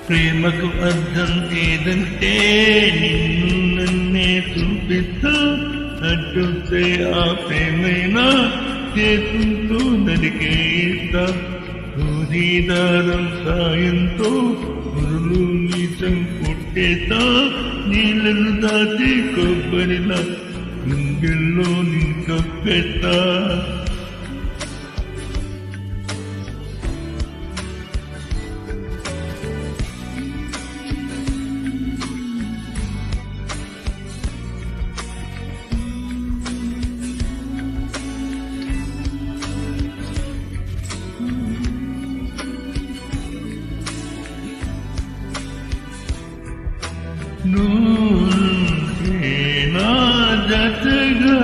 ప్రేమకు అర్థం ఏదంటే నిన్ను నన్నే చూపిస్తా అడ్డుతే ఆ ప్రేమైనా చేతుంటూ నరికేస్తా దారం సాయంతో గురులు నీచం కొట్టేస్తా నీళ్ళను దాచి కొబ్బరిలా గుండెల్లో నీ కప్పెత్తా నువ్వే నా జతగా